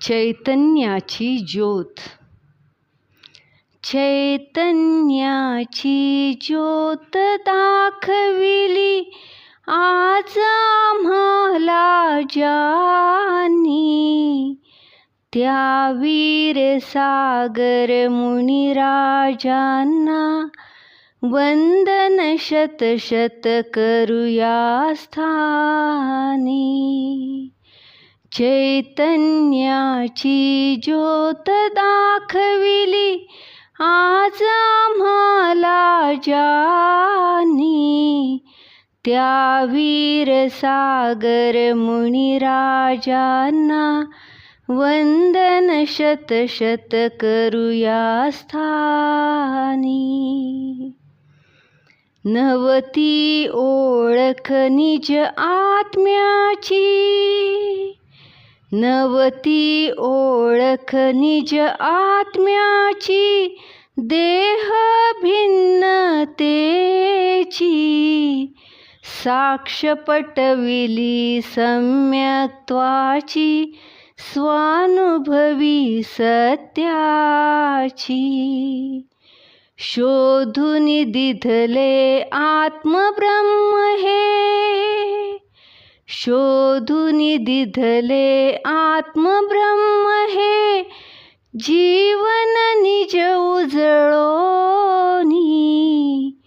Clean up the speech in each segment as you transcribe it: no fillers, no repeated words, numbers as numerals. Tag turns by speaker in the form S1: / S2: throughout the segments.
S1: चैतन्याची ज्योत. चैतन्याची ज्योत दाखविली आज आम्हाला ज्यांनी, त्या वीर सागर मुनिराजांना वंदन शत शत करूया स्थानी. चैतन्याची ज्योत दाखविली आज आम्हाला ज्यांनी, त्या वीर सागर मुनिराजांना वंदन शत शत करूया स्थानी. नवती ओळख निज आत्म्याची, नवती ओळख निज आत्म्याची, देह भिन्नतेची, साक्ष पटविली सम्यक्त्वाची, स्वानुभवी सत्याची. शोधून दिधले आत्मब्रह्म हे, शोधून दिधले आत्मब्रह्म हे, जीवन निज उजळोनी,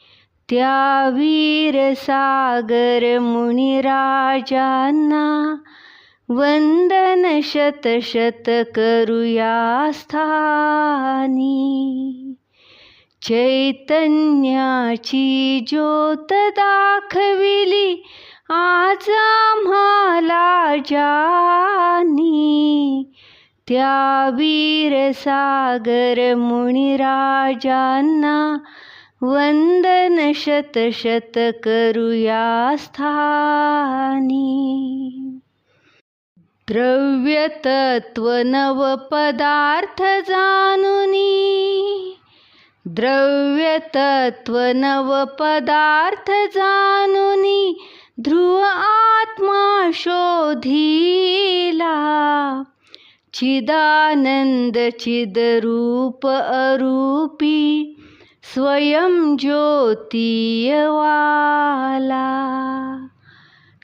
S1: त्या वीर सागर मुनिराजांना वंदन शत शत करूया स्थानी. चैतन्याची ज्योत दाखविली आज आम्हाला ज्यांनी, त्या वीर सागर मुनिराजांना वंदन शत शत करूया स्थानी. द्रव्य तत्व नव पदार्थ जाणुनी, द्रव्य तत्व नव पदार्थ जाणुनी, ध्रुव आत्मा शोधिला, चिदानंद चिदरूप अरूपी, स्वयं ज्योतियवाला.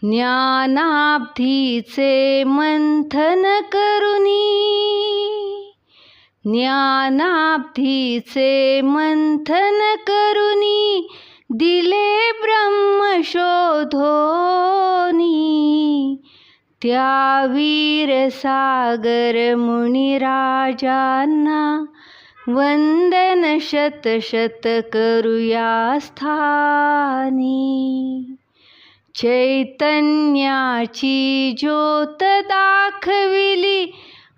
S1: ज्ञानाब्धीचे मंथन करुनी, ज्ञानाब्धीचे मंथन करुनी, दिले ब्रह्म शोधोनी, त्या वीर सागर मुनिराजांना वंदन शत शत करूया स्थानी. चैतन्याची ज्योत दाखविली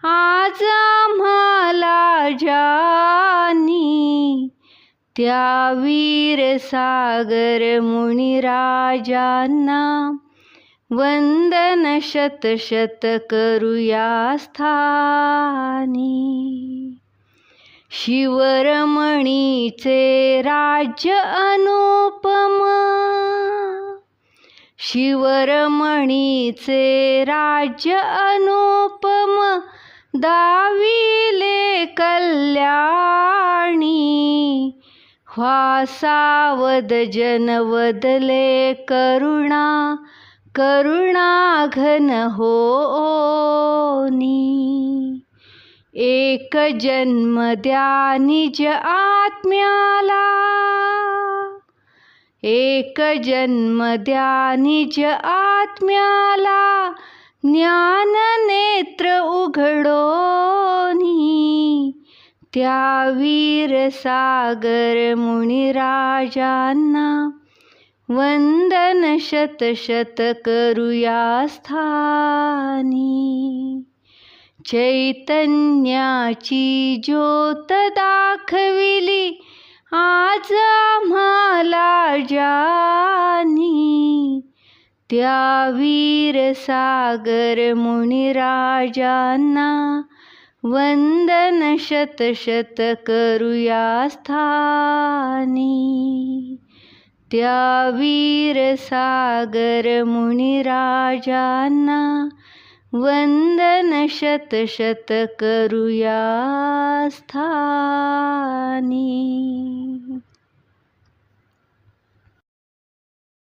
S1: आज आम्हाला ज्यांनी, त्या वीर सागर मुनिराजांना वंदन शत शत करूया स्थानी. शिवरमणीचे राज्य अनुपम, शिवरमणीचे राज्य अनुपम, दाविले कल्याणी, व्हा सावध जन वदले करुणा, करुणा घन होनी. एक जन्म द्या निज आत्म्याला, एक जन्म द्या निज आत्म्याला, ज्ञान नेत्र उघडोनी, त्या वीर सागर मुनिराजांना वंदन शत शत करूया स्थानी. चैतन्याची ज्योत दाखविली आज आम्हाला ज्यांनी, त्या वीर सागर मुनिराजांना वंदन शत शत करूया स्थानी. त्या वीर सागर मुनिराजांना वंदन शत शत करूया स्थान.